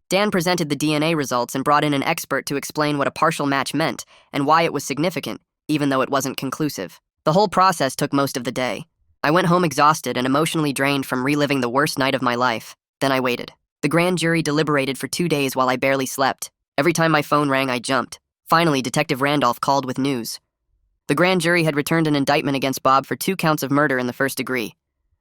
A: Dan presented the DNA results and brought in an expert to explain what a partial match meant and why it was significant, even though it wasn't conclusive. The whole process took most of the day. I went home exhausted and emotionally drained from reliving the worst night of my life. Then I waited. The grand jury deliberated for 2 days while I barely slept. Every time my phone rang, I jumped. Finally, Detective Randolph called with news. The grand jury had returned an indictment against Bob for 2 counts of murder in the first degree.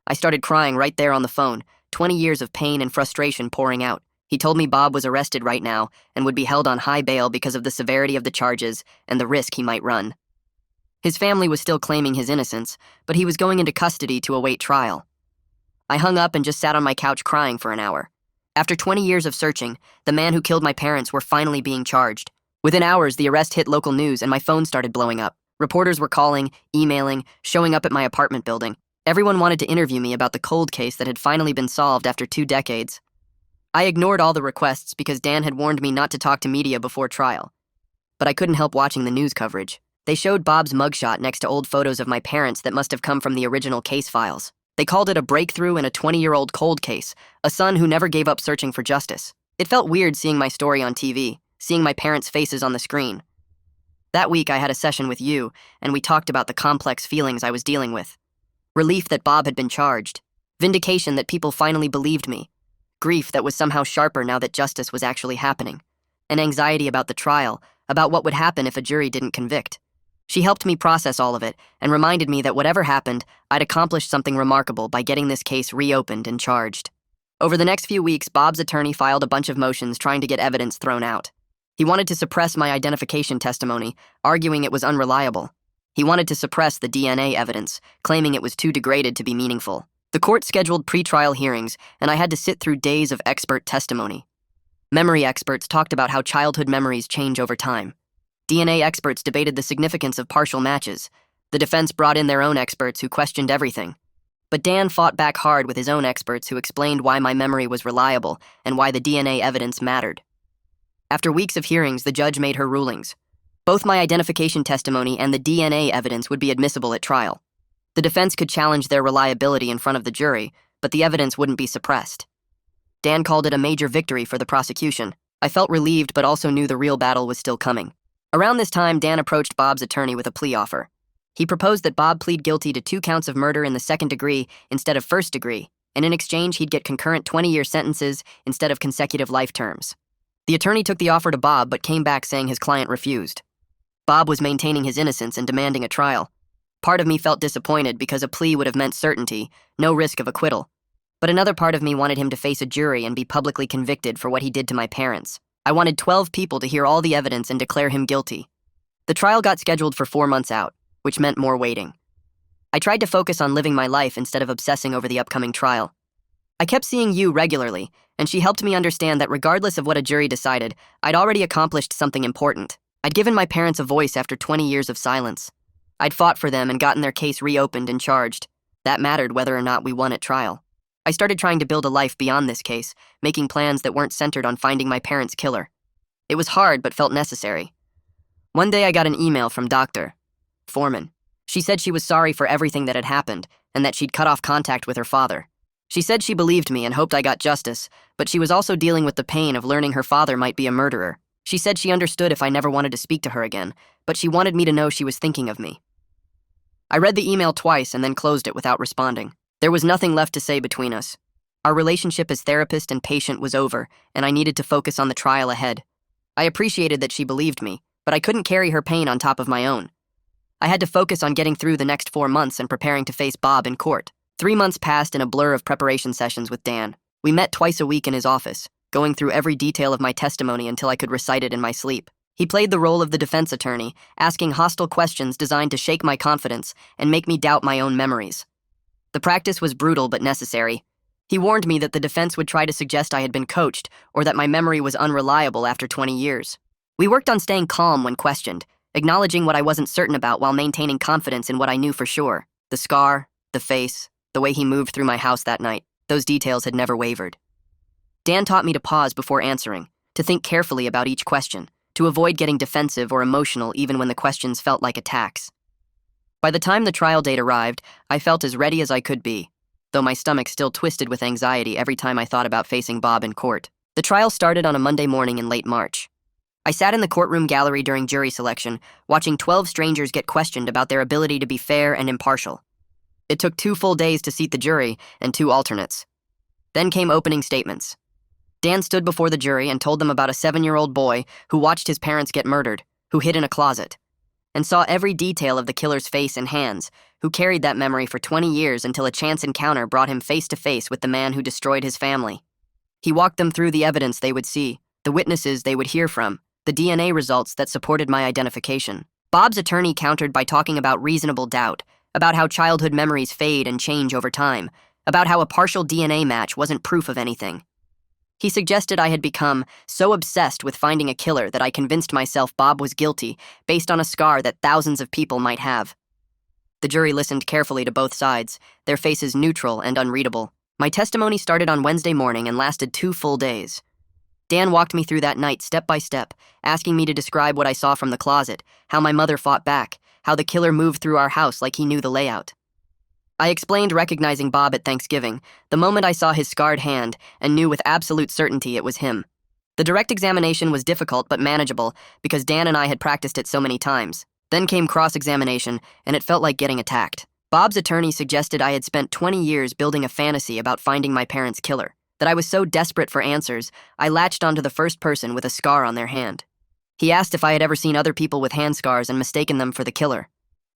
A: I started crying right there on the phone, 20 years of pain and frustration pouring out. He told me Bob was arrested right now and would be held on high bail because of the severity of the charges and the risk he might run. His family was still claiming his innocence, but he was going into custody to await trial. I hung up and just sat on my couch crying for an hour. After 20 years of searching, the man who killed my parents were finally being charged. Within hours, the arrest hit local news and my phone started blowing up. Reporters were calling, emailing, showing up at my apartment building. Everyone wanted to interview me about the cold case that had finally been solved after 2 decades. I ignored all the requests because Dan had warned me not to talk to media before trial. But I couldn't help watching the news coverage. They showed Bob's mugshot next to old photos of my parents that must have come from the original case files. They called it a breakthrough in a 20-year-old cold case, a son who never gave up searching for justice. It felt weird seeing my story on TV, seeing my parents' faces on the screen. That week I had a session with you, and we talked about the complex feelings I was dealing with. Relief that Bob had been charged. Vindication that people finally believed me. Grief that was somehow sharper now that justice was actually happening. And anxiety about the trial, about what would happen if a jury didn't convict. She helped me process all of it and reminded me that whatever happened, I'd accomplished something remarkable by getting this case reopened and charged. Over the next few weeks, Bob's attorney filed a bunch of motions trying to get evidence thrown out. He wanted to suppress my identification testimony, arguing it was unreliable. He wanted to suppress the DNA evidence, claiming it was too degraded to be meaningful. The court scheduled pre-trial hearings, and I had to sit through days of expert testimony. Memory experts talked about how childhood memories change over time. DNA experts debated the significance of partial matches. The defense brought in their own experts who questioned everything. But Dan fought back hard with his own experts who explained why my memory was reliable and why the DNA evidence mattered. After weeks of hearings, the judge made her rulings. Both my identification testimony and the DNA evidence would be admissible at trial. The defense could challenge their reliability in front of the jury, but the evidence wouldn't be suppressed. Dan called it a major victory for the prosecution. I felt relieved, but also knew the real battle was still coming. Around this time, Dan approached Bob's attorney with a plea offer. He proposed that Bob plead guilty to 2 counts of murder in the second degree instead of first degree, and in exchange he'd get concurrent 20-year sentences instead of consecutive life terms. The attorney took the offer to Bob but came back saying his client refused. Bob was maintaining his innocence and demanding a trial. Part of me felt disappointed because a plea would have meant certainty, no risk of acquittal. But another part of me wanted him to face a jury and be publicly convicted for what he did to my parents. I wanted 12 people to hear all the evidence and declare him guilty. The trial got scheduled for 4 months out, which meant more waiting. I tried to focus on living my life instead of obsessing over the upcoming trial. I kept seeing you regularly, and she helped me understand that regardless of what a jury decided, I'd already accomplished something important. I'd given my parents a voice after 20 years of silence. I'd fought for them and gotten their case reopened and charged. That mattered whether or not we won at trial. I started trying to build a life beyond this case, making plans that weren't centered on finding my parents' killer. It was hard but felt necessary. One day I got an email from Dr. Foreman. She said she was sorry for everything that had happened and that she'd cut off contact with her father. She said she believed me and hoped I got justice, but she was also dealing with the pain of learning her father might be a murderer. She said she understood if I never wanted to speak to her again, but she wanted me to know she was thinking of me. I read the email twice and then closed it without responding. There was nothing left to say between us. Our relationship as therapist and patient was over, and I needed to focus on the trial ahead. I appreciated that she believed me, but I couldn't carry her pain on top of my own. I had to focus on getting through the next 4 months and preparing to face Bob in court. 3 months passed in a blur of preparation sessions with Dan. We met twice a week in his office, going through every detail of my testimony until I could recite it in my sleep. He played the role of the defense attorney, asking hostile questions designed to shake my confidence and make me doubt my own memories. The practice was brutal but necessary. He warned me that the defense would try to suggest I had been coached or that my memory was unreliable after 20 years. We worked on staying calm when questioned, acknowledging what I wasn't certain about while maintaining confidence in what I knew for sure. The scar, the face, the way he moved through my house that night, those details had never wavered. Dan taught me to pause before answering, to think carefully about each question, to avoid getting defensive or emotional even when the questions felt like attacks. By the time the trial date arrived, I felt as ready as I could be, though my stomach still twisted with anxiety every time I thought about facing Bob in court. The trial started on a Monday morning in late March. I sat in the courtroom gallery during jury selection, watching 12 strangers get questioned about their ability to be fair and impartial. It took 2 full days to seat the jury and 2 alternates. Then came opening statements. Dan stood before the jury and told them about a 7-year-old boy who watched his parents get murdered, who hid in a closet, and saw every detail of the killer's face and hands, who carried that memory for 20 years until a chance encounter brought him face to face with the man who destroyed his family. He walked them through the evidence they would see, the witnesses they would hear from, the DNA results that supported my identification. Bob's attorney countered by talking about reasonable doubt, about how childhood memories fade and change over time, about how a partial DNA match wasn't proof of anything. He suggested I had become so obsessed with finding a killer that I convinced myself Bob was guilty based on a scar that thousands of people might have. The jury listened carefully to both sides, their faces neutral and unreadable. My testimony started on Wednesday morning and lasted 2 full days. Dan walked me through that night step by step, asking me to describe what I saw from the closet, how my mother fought back, how the killer moved through our house like he knew the layout. I explained recognizing Bob at Thanksgiving, the moment I saw his scarred hand, and knew with absolute certainty it was him. The direct examination was difficult but manageable because Dan and I had practiced it so many times. Then came cross-examination, and it felt like getting attacked. Bob's attorney suggested I had spent 20 years building a fantasy about finding my parents' killer, that I was so desperate for answers, I latched onto the first person with a scar on their hand. He asked if I had ever seen other people with hand scars and mistaken them for the killer.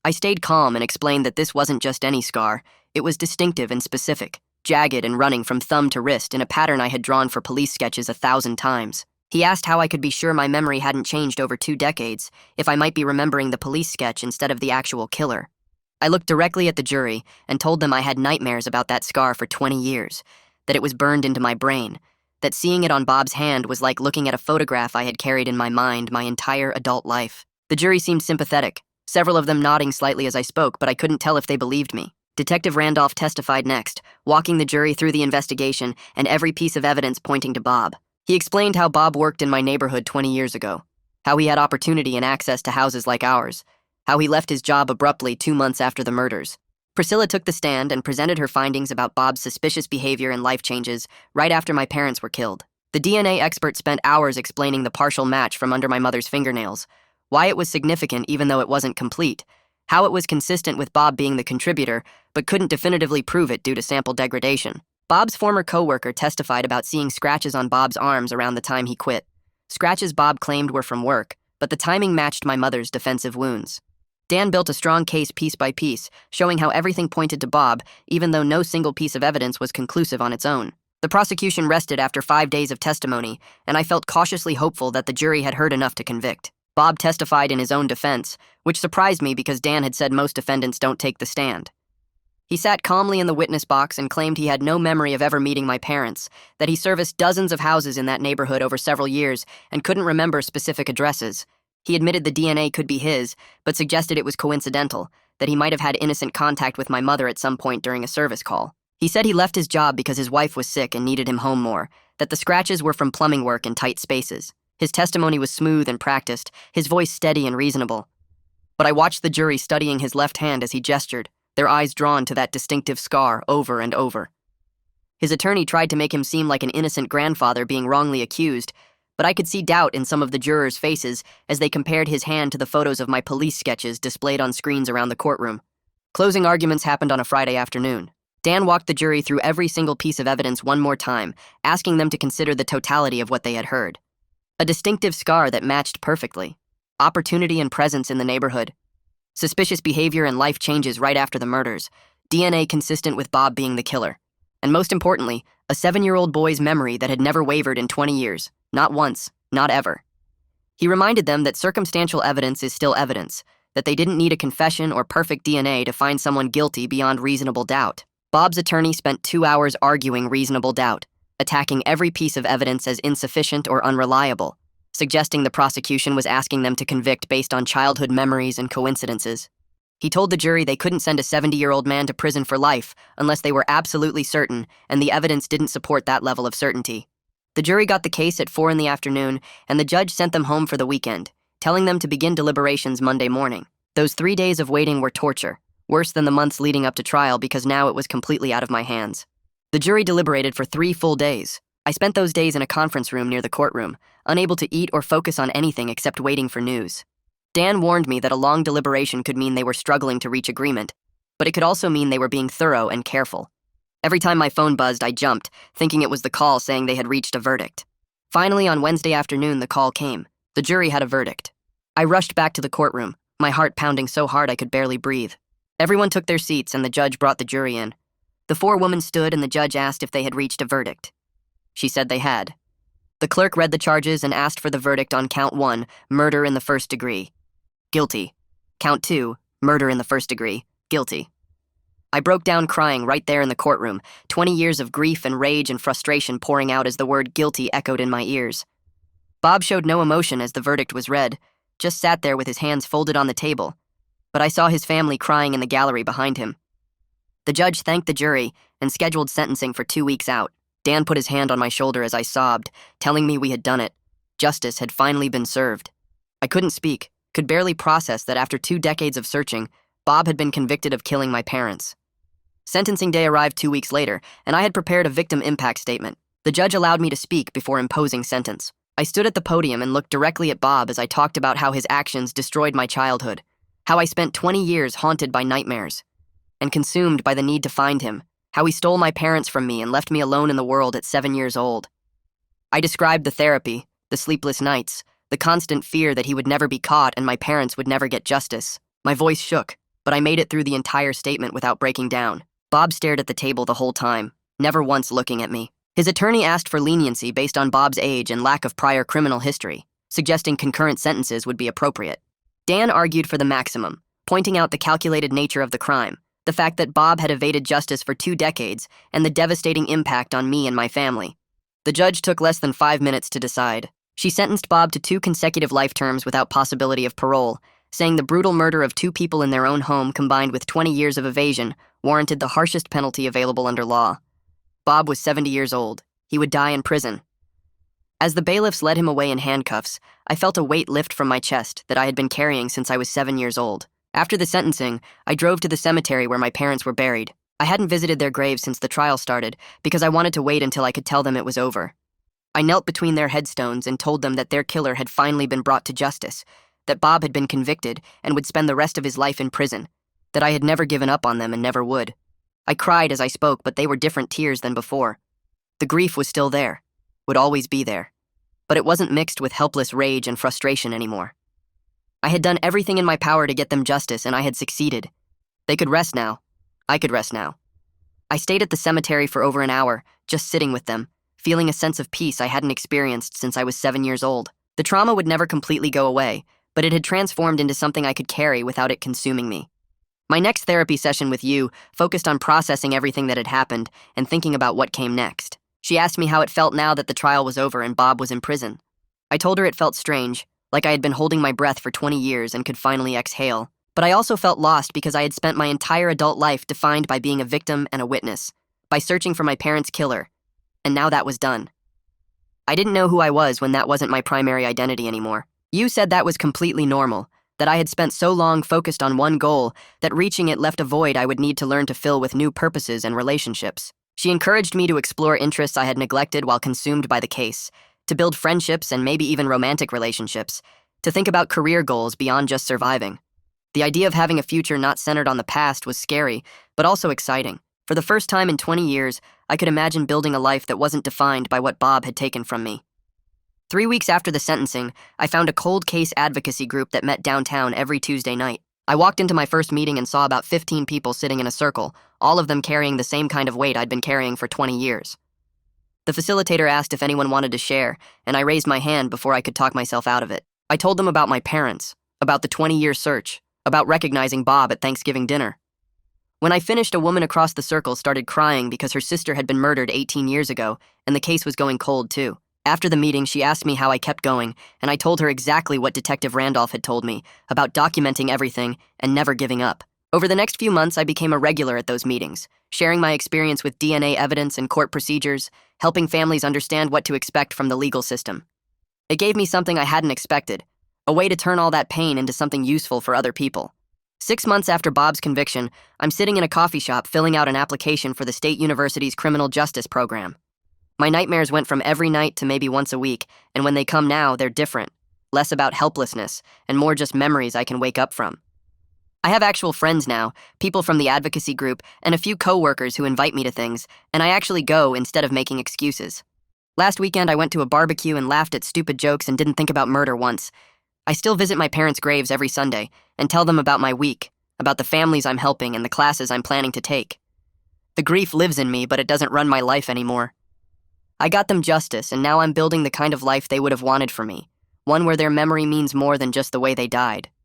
A: I stayed calm and explained that this wasn't just any scar, it was distinctive and specific, jagged and running from thumb to wrist in a pattern I had drawn for police sketches 1,000 times. He asked how I could be sure my memory hadn't changed over 2 decades, if I might be remembering the police sketch instead of the actual killer. I looked directly at the jury and told them I had nightmares about that scar for 20 years, that it was burned into my brain, that seeing it on Bob's hand was like looking at a photograph I had carried in my mind my entire adult life. The jury seemed sympathetic, several of them nodding slightly as I spoke, but I couldn't tell if they believed me. Detective Randolph testified next, walking the jury through the investigation and every piece of evidence pointing to Bob. He explained how Bob worked in my neighborhood 20 years ago, how he had opportunity and access to houses like ours, how he left his job abruptly 2 months after the murders. Priscilla took the stand and presented her findings about Bob's suspicious behavior and life changes right after my parents were killed. The DNA expert spent hours explaining the partial match from under my mother's fingernails, why it was significant even though it wasn't complete, how it was consistent with Bob being the contributor, but couldn't definitively prove it due to sample degradation. Bob's former co-worker testified about seeing scratches on Bob's arms around the time he quit. Scratches Bob claimed were from work, but the timing matched my mother's defensive wounds. Dan built a strong case piece by piece, showing how everything pointed to Bob, even though no single piece of evidence was conclusive on its own. The prosecution rested after 5 days of testimony, and I felt cautiously hopeful that the jury had heard enough to convict. Bob testified in his own defense, which surprised me because Dan had said most defendants don't take the stand. He sat calmly in the witness box and claimed he had no memory of ever meeting my parents, that he serviced dozens of houses in that neighborhood over several years and couldn't remember specific addresses. He admitted the DNA could be his, but suggested it was coincidental, that he might have had innocent contact with my mother at some point during a service call. He said he left his job because his wife was sick and needed him home more, that the scratches were from plumbing work in tight spaces. His testimony was smooth and practiced, his voice steady and reasonable. But I watched the jury studying his left hand as he gestured, their eyes drawn to that distinctive scar over and over. His attorney tried to make him seem like an innocent grandfather being wrongly accused, but I could see doubt in some of the jurors' faces as they compared his hand to the photos of my police sketches displayed on screens around the courtroom. Closing arguments happened on a Friday afternoon. Dan walked the jury through every single piece of evidence one more time, asking them to consider the totality of what they had heard. A distinctive scar that matched perfectly. Opportunity and presence in the neighborhood. Suspicious behavior and life changes right after the murders. DNA consistent with Bob being the killer. And most importantly, a 7-year-old boy's memory that had never wavered in 20 years. Not once, not ever. He reminded them that circumstantial evidence is still evidence, that they didn't need a confession or perfect DNA to find someone guilty beyond reasonable doubt. Bob's attorney spent 2 hours arguing reasonable doubt, attacking every piece of evidence as insufficient or unreliable, suggesting the prosecution was asking them to convict based on childhood memories and coincidences. He told the jury they couldn't send a 70-year-old man to prison for life unless they were absolutely certain, and the evidence didn't support that level of certainty. The jury got the case at 4 p.m, and the judge sent them home for the weekend, telling them to begin deliberations Monday morning. Those 3 days of waiting were torture, worse than the months leading up to trial because now it was completely out of my hands. The jury deliberated for 3 full days. I spent those days in a conference room near the courtroom, unable to eat or focus on anything except waiting for news. Dan warned me that a long deliberation could mean they were struggling to reach agreement, but it could also mean they were being thorough and careful. Every time my phone buzzed, I jumped, thinking it was the call saying they had reached a verdict. Finally, on Wednesday afternoon, the call came. The jury had a verdict. I rushed back to the courtroom, my heart pounding so hard I could barely breathe. Everyone took their seats and the judge brought the jury in. The 4 women stood and the judge asked if they had reached a verdict. She said they had. The clerk read the charges and asked for the verdict on count 1, murder in the first degree. Guilty. Count 2, murder in the first degree. Guilty. I broke down crying right there in the courtroom, 20 years of grief and rage and frustration pouring out as the word guilty echoed in my ears. Bob showed no emotion as the verdict was read, just sat there with his hands folded on the table, but I saw his family crying in the gallery behind him. The judge thanked the jury and scheduled sentencing for 2 weeks out. Dan put his hand on my shoulder as I sobbed, telling me we had done it. Justice had finally been served. I couldn't speak, could barely process that after 2 decades of searching, Bob had been convicted of killing my parents. Sentencing day arrived 2 weeks later, and I had prepared a victim impact statement. The judge allowed me to speak before imposing sentence. I stood at the podium and looked directly at Bob as I talked about how his actions destroyed my childhood, how I spent 20 years haunted by nightmares. and consumed by the need to find him, how he stole my parents from me and left me alone in the world at 7 years old. I described the therapy, the sleepless nights, the constant fear that he would never be caught and my parents would never get justice. My voice shook, but I made it through the entire statement without breaking down. Bob stared at the table the whole time, never once looking at me. His attorney asked for leniency based on Bob's age and lack of prior criminal history, suggesting concurrent sentences would be appropriate. Dan argued for the maximum, pointing out the calculated nature of the crime, the fact that Bob had evaded justice for 2 decades, and the devastating impact on me and my family. The judge took less than 5 minutes to decide. She sentenced Bob to 2 consecutive life terms without possibility of parole, saying the brutal murder of 2 people in their own home combined with 20 years of evasion warranted the harshest penalty available under law. Bob was 70 years old. He would die in prison. As the bailiffs led him away in handcuffs, I felt a weight lift from my chest that I had been carrying since I was 7 years old. After the sentencing, I drove to the cemetery where my parents were buried. I hadn't visited their graves since the trial started because I wanted to wait until I could tell them it was over. I knelt between their headstones and told them that their killer had finally been brought to justice, that Bob had been convicted and would spend the rest of his life in prison, that I had never given up on them and never would. I cried as I spoke, but they were different tears than before. The grief was still there, would always be there, but it wasn't mixed with helpless rage and frustration anymore. I had done everything in my power to get them justice, and I had succeeded. They could rest now. I could rest now. I stayed at the cemetery for over an hour, just sitting with them, feeling a sense of peace I hadn't experienced since I was 7 years old. The trauma would never completely go away, but it had transformed into something I could carry without it consuming me. My next therapy session with you focused on processing everything that had happened and thinking about what came next. She asked me how it felt now that the trial was over and Bob was in prison. I told her it felt strange, like I had been holding my breath for 20 years and could finally exhale. But I also felt lost because I had spent my entire adult life defined by being a victim and a witness, by searching for my parents' killer, and now that was done. I didn't know who I was when that wasn't my primary identity anymore. You said that was completely normal, that I had spent so long focused on one goal that reaching it left a void I would need to learn to fill with new purposes and relationships. She encouraged me to explore interests I had neglected while consumed by the case, to build friendships and maybe even romantic relationships, to think about career goals beyond just surviving. The idea of having a future not centered on the past was scary, but also exciting. For the first time in 20 years, I could imagine building a life that wasn't defined by what Bob had taken from me. 3 weeks after the sentencing, I found a cold case advocacy group that met downtown every Tuesday night. I walked into my first meeting and saw about 15 people sitting in a circle, all of them carrying the same kind of weight I'd been carrying for 20 years. The facilitator asked if anyone wanted to share, and I raised my hand before I could talk myself out of it. I told them about my parents, about the 20-year search, about recognizing Bob at Thanksgiving dinner. When I finished, a woman across the circle started crying because her sister had been murdered 18 years ago, and the case was going cold too. After the meeting, she asked me how I kept going, and I told her exactly what Detective Randolph had told me, about documenting everything and never giving up. Over the next few months, I became a regular at those meetings, sharing my experience with DNA evidence and court procedures, helping families understand what to expect from the legal system. It gave me something I hadn't expected, a way to turn all that pain into something useful for other people. 6 months after Bob's conviction, I'm sitting in a coffee shop filling out an application for the State University's criminal justice program. My nightmares went from every night to maybe once a week, and when they come now, they're different. Less about helplessness, and more just memories I can wake up from. I have actual friends now, people from the advocacy group, and a few coworkers who invite me to things, and I actually go instead of making excuses. Last weekend, I went to a barbecue and laughed at stupid jokes and didn't think about murder once. I still visit my parents' graves every Sunday and tell them about my week, about the families I'm helping and the classes I'm planning to take. The grief lives in me, but it doesn't run my life anymore. I got them justice, and now I'm building the kind of life they would have wanted for me, one where their memory means more than just the way they died.